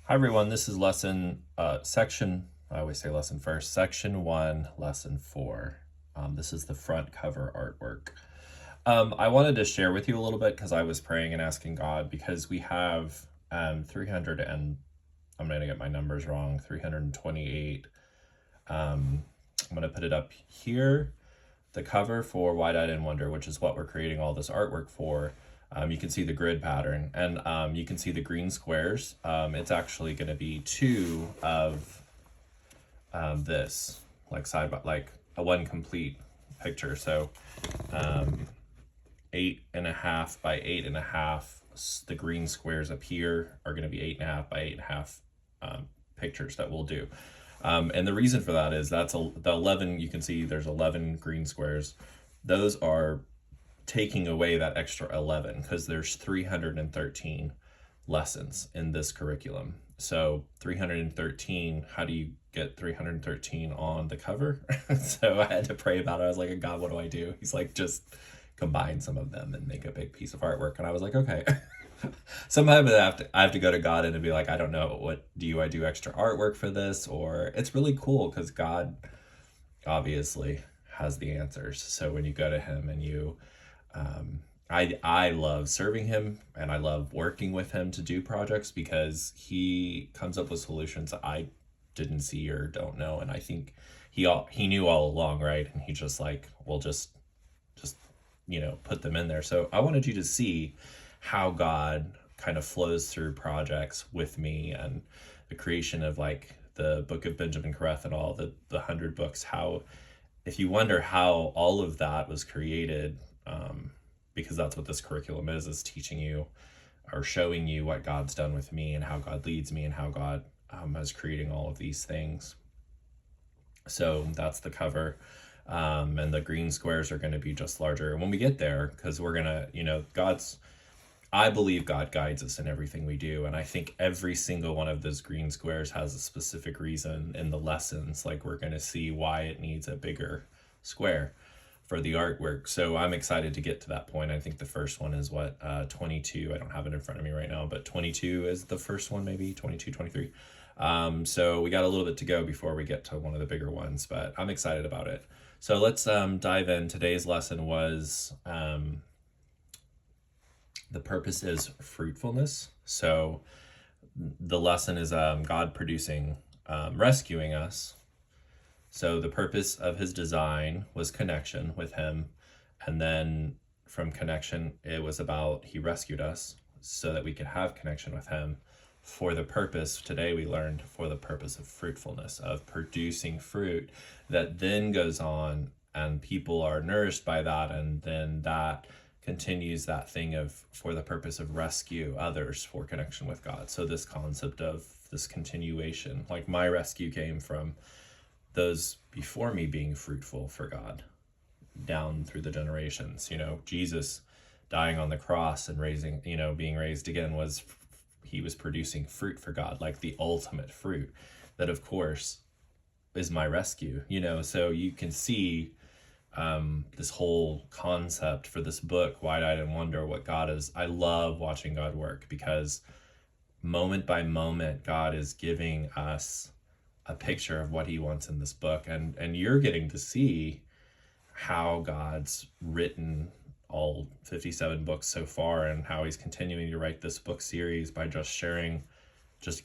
Hi everyone, this is I always say lesson first, section 1, lesson 4. This is the front cover artwork. I wanted to share with you a little bit because I was praying and asking God because we have 300 and, I'm going to get my numbers wrong, 328. I'm going to put it up here, the cover for Wide-Eyed in Wonder, which is what we're creating all this artwork for. You can see the grid pattern, and you can see the green squares. It's actually going to be two of this, like side by like a one complete picture. So 8.5 by 8.5. The green squares up here are going to be 8.5 by 8.5 pictures that we'll do. And the reason for that is the 11. You can see there's 11 green squares. Those are taking away that extra 11 because there's 313 lessons in this curriculum. So 313, how do you get 313 on the cover? So I had to pray about it. I was like, God, what do I do? He's like, just combine some of them and make a big piece of artwork. And I was like, okay. Sometimes I have to go to God and be like, I don't know, what do I do extra artwork for this? Or it's really cool because God obviously has the answers. So when you go to him and I love serving him and I love working with him to do projects because he comes up with solutions that I didn't see or don't know. And I think he knew all along, right? And he just like, well, just put them in there. So I wanted you to see how God kind of flows through projects with me and the creation of like the book of Benjamin Kareth and all the 100 books. How, if you wonder how all of that was created, because that's what this curriculum is teaching you or showing you what God's done with me and how God leads me and how God is creating all of these things. So that's the cover. And the green squares are going to be just larger when we get there, because we're going to, I believe God guides us in everything we do. And I think every single one of those green squares has a specific reason in the lessons. Like we're going to see why it needs a bigger square for the artwork. So I'm excited to get to that point. I think the first one is 22. I don't have it in front of me right now, but 22 is the first one, maybe 22, 23. So we got a little bit to go before we get to one of the bigger ones, but I'm excited about it. So let's dive in. Today's lesson was the purpose is fruitfulness. So the lesson is God producing, rescuing us. So the purpose of his design was connection with him. And then from connection, it was about he rescued us so that we could have connection with him for the purpose, today we learned, for the purpose of fruitfulness, of producing fruit that then goes on and people are nourished by that. And then that continues that thing of for the purpose of rescue others for connection with God. So this concept of this continuation, like my rescue came from those before me being fruitful for God down through the generations. Jesus dying on the cross and being raised again he was producing fruit for God, like the ultimate fruit that of course is my rescue, so you can see this whole concept for this book, Wide-Eyed in Wonder, what God is. I love watching God work because moment by moment, God is giving us a picture of what he wants in this book. And you're getting to see how God's written all 57 books so far and how he's continuing to write this book series by just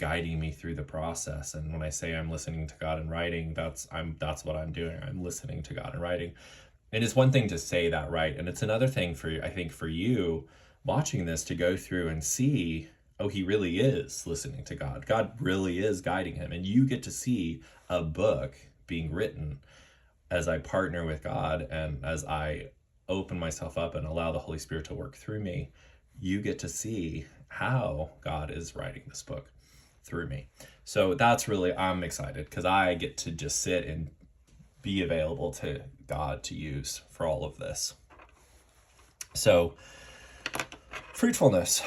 guiding me through the process. And when I say I'm listening to God and writing, that's what I'm doing. I'm listening to God and writing. And it's one thing to say that, right? And it's another thing for you watching this to go through and see, oh, he really is listening to God. God really is guiding him. And you get to see a book being written as I partner with God and as I open myself up and allow the Holy Spirit to work through me. You get to see how God is writing this book through me. So that's really, I'm excited because I get to just sit and be available to God to use for all of this. So fruitfulness.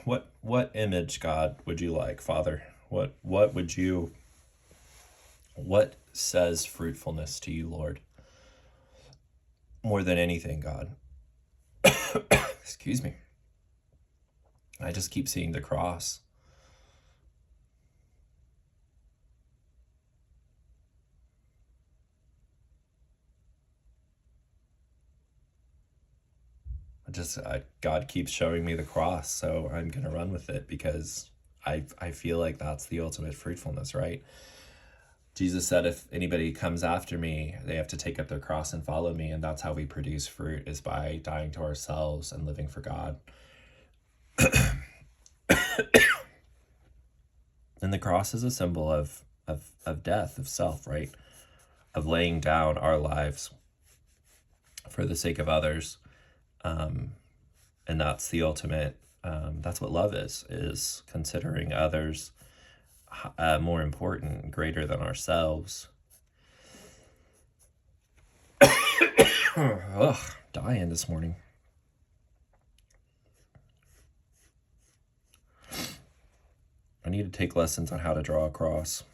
What image, God, would you like, Father? What says fruitfulness to you, Lord? More than anything, God. Excuse me. I just keep seeing the cross. God keeps showing me the cross, so I'm gonna run with it because I feel like that's the ultimate fruitfulness, right? Jesus said, if anybody comes after me, they have to take up their cross and follow me. And that's how we produce fruit, is by dying to ourselves and living for God. And the cross is a symbol of death, of self, right? Of laying down our lives for the sake of others. And that's the ultimate, that's what love is considering others more important, greater than ourselves. Ugh, dying this morning. I need to take lessons on how to draw a cross.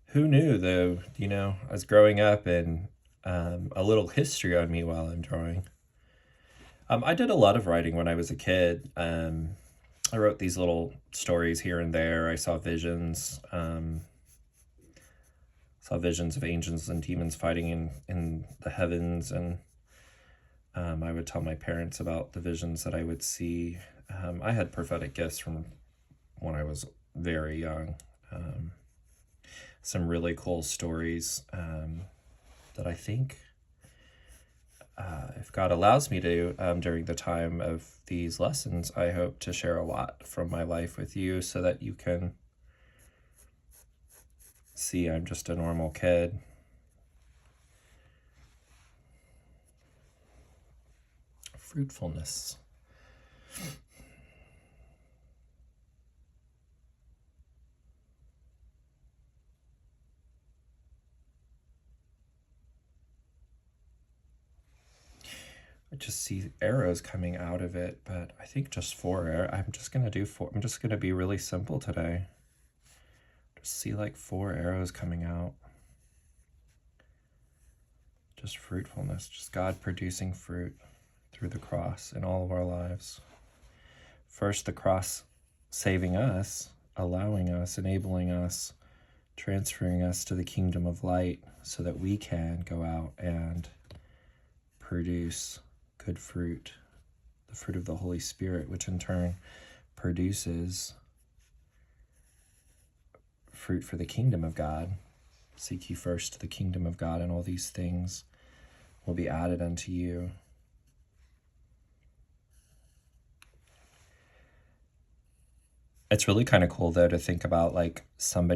Who knew, though, I was growing up, and a little history on me while I'm drawing. I did a lot of writing when I was a kid. I wrote these little stories here and there. I saw visions. Saw visions of angels and demons fighting in the heavens, and I would tell my parents about the visions that I would see. I had prophetic gifts from when I was very young. Some really cool stories that I think, if God allows me to, during the time of these lessons, I hope to share a lot from my life with you so that you can see I'm just a normal kid. Fruitfulness. I just see arrows coming out of it, but I think just 4 arrows. I'm just going to do 4. I'm just going to be really simple today. Just see like 4 arrows coming out. Just fruitfulness, just God producing fruit through the cross in all of our lives. First, the cross saving us, allowing us, enabling us, transferring us to the kingdom of light so that we can go out and produce good fruit, the fruit of the Holy Spirit, which in turn produces fruit for the kingdom of God. Seek ye first the kingdom of God, and all these things will be added unto you. It's really kind of cool, though, to think about like some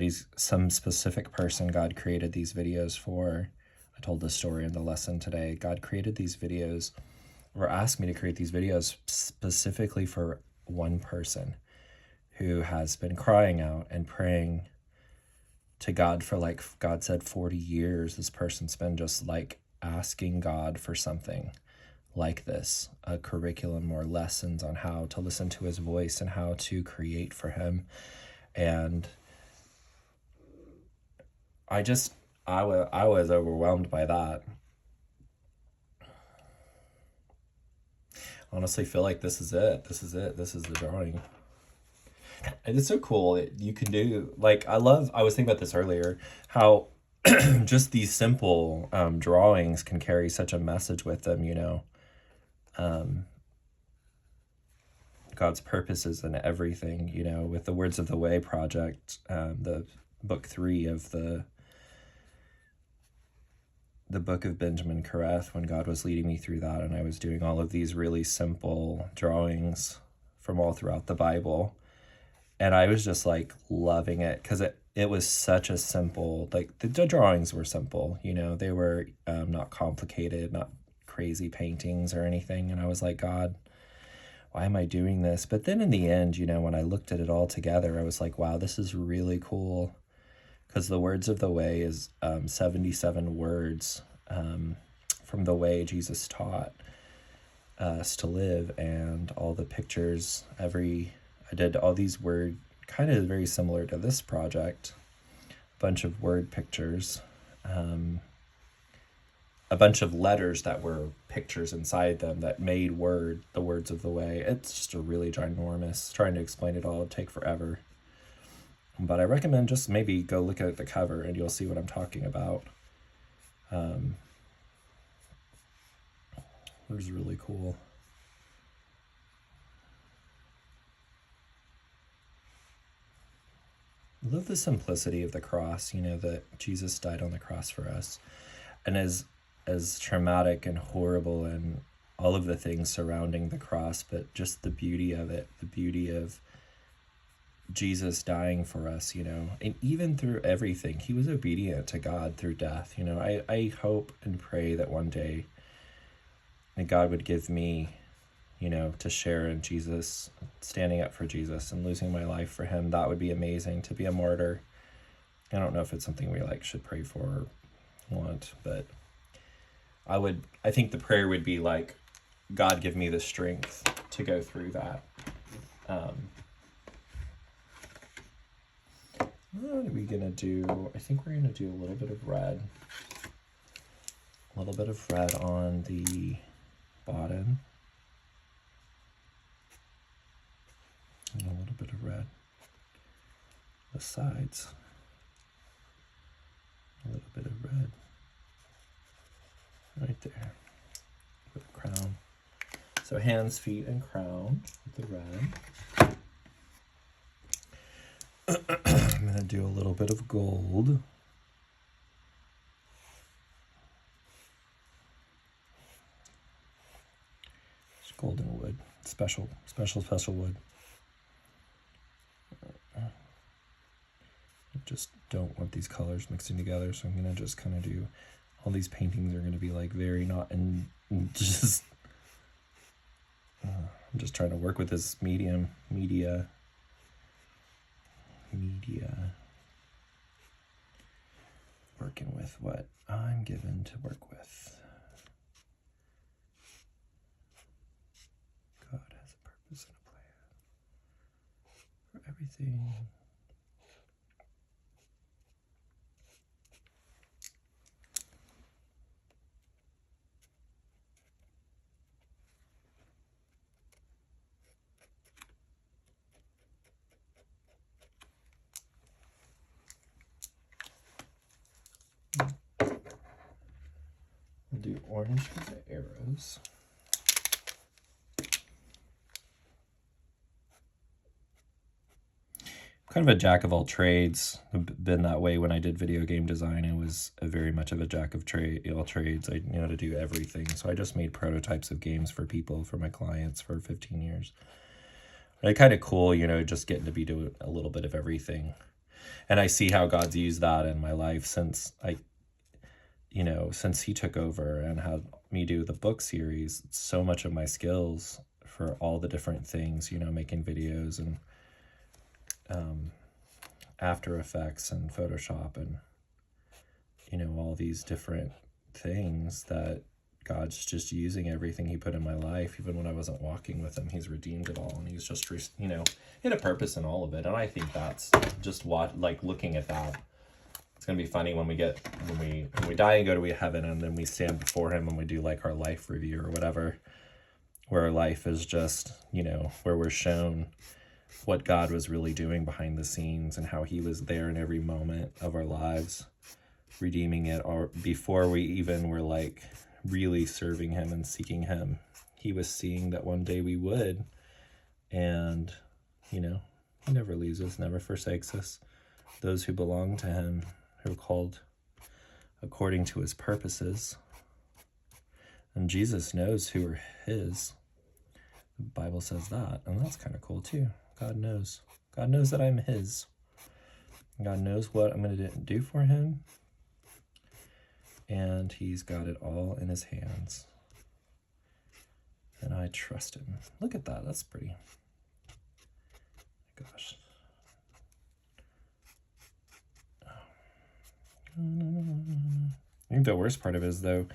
specific person God created these videos for. I told this story in the lesson today. God created these videos, or asked me to create these videos specifically for one person who has been crying out and praying to God for, like God said, 40 years. This person's been just like asking God for something like this, a curriculum or lessons on how to listen to his voice and how to create for him. And I was overwhelmed by that. Honestly feel like this is it. This is the drawing. And it's so cool. You can do, like, I was thinking about this earlier, how just these simple drawings can carry such a message with them, God's purposes in everything, with the Words of the Way project, the book 3 of the book of Benjamin Kareth, when God was leading me through that, and I was doing all of these really simple drawings from all throughout the Bible, and I was just like loving it, because it was such a simple, like the drawings were simple, they were not complicated, not crazy paintings or anything, and I was like, God, why am I doing this? But then in the end, when I looked at it all together, I was like, wow, this is really cool. Because the Words of the Way is 77 words from the way Jesus taught us to live, and all the pictures, I did all these word, kind of very similar to this project, a bunch of word pictures, a bunch of letters that were pictures inside them that made the Words of the Way. It's just a really ginormous, trying to explain it all would take forever. But I recommend just maybe go look at the cover and you'll see what I'm talking about. It was really cool. I love the simplicity of the cross, that Jesus died on the cross for us. And as traumatic and horrible and all of the things surrounding the cross, but just the beauty of it, the beauty of Jesus dying for us, and even through everything, he was obedient to God through death. I hope and pray that one day that God would give me, to share in Jesus, standing up for Jesus and losing my life for him. That would be amazing, to be a martyr. I don't know if it's something we should pray for or want, but I think the prayer would be God, give me the strength to go through that. What are we gonna do? I think we're gonna do a little bit of red. A little bit of red on the bottom. And a little bit of red the sides. A little bit of red right there for the crown. So hands, feet, and crown with the red. I'm going to do a little bit of gold. It's golden wood. Special wood. I just don't want these colors mixing together, so I'm going to just kind of do... All these paintings are going to be very not... And just... I'm just trying to work with this media, working with what I'm given to work with. God has a purpose and a plan for everything. We'll do orange for the arrows. Kind of a jack of all trades. I've been that way when I did video game design. I was very much of a jack of all trades. I knew how to do everything. So I just made prototypes of games for people, for my clients, for 15 years. But it's kind of cool, just getting to be doing a little bit of everything. And I see how God's used that in my life since since he took over and had me do the book series. So much of my skills for all the different things, making videos and After Effects and Photoshop and all these different things that God's just using everything he put in my life. Even when I wasn't walking with him, he's redeemed it all, and he's just he had a purpose in all of it. And I think that's just looking at that, it's gonna be funny when we die and go to heaven, and then we stand before him and we do our life review or whatever, where our life is just where we're shown what God was really doing behind the scenes and how he was there in every moment of our lives, redeeming it, or before we even were really serving him and seeking him. He was seeing that one day we would, and he never leaves us, never forsakes us. Those who belong to him, who are called according to his purposes. And Jesus knows who are his. The Bible says that, and that's kind of cool too. God knows. God knows that I'm his. God knows what I'm going to do for him. And he's got it all in his hands. And I trust him. Look at that. That's pretty. Gosh. I think the worst part of it is, though,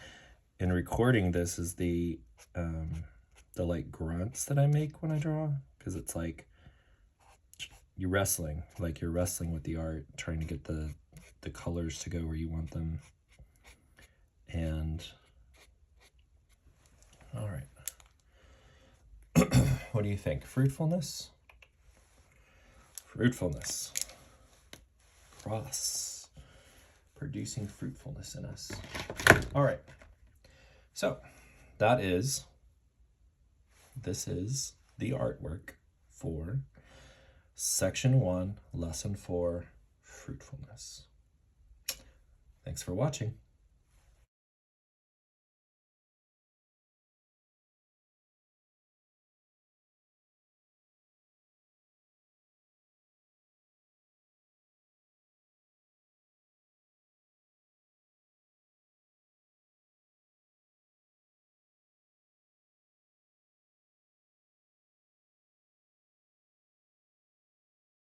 in recording this is the grunts that I make when I draw. Because it's you're wrestling with the art, trying to get the colors to go where you want them. And all right. What do you think? Fruitfulness? Fruitfulness. Cross. producing fruitfulness in us. All right. So this is the artwork for Section 1, Lesson 4, Fruitfulness. Thanks for watching.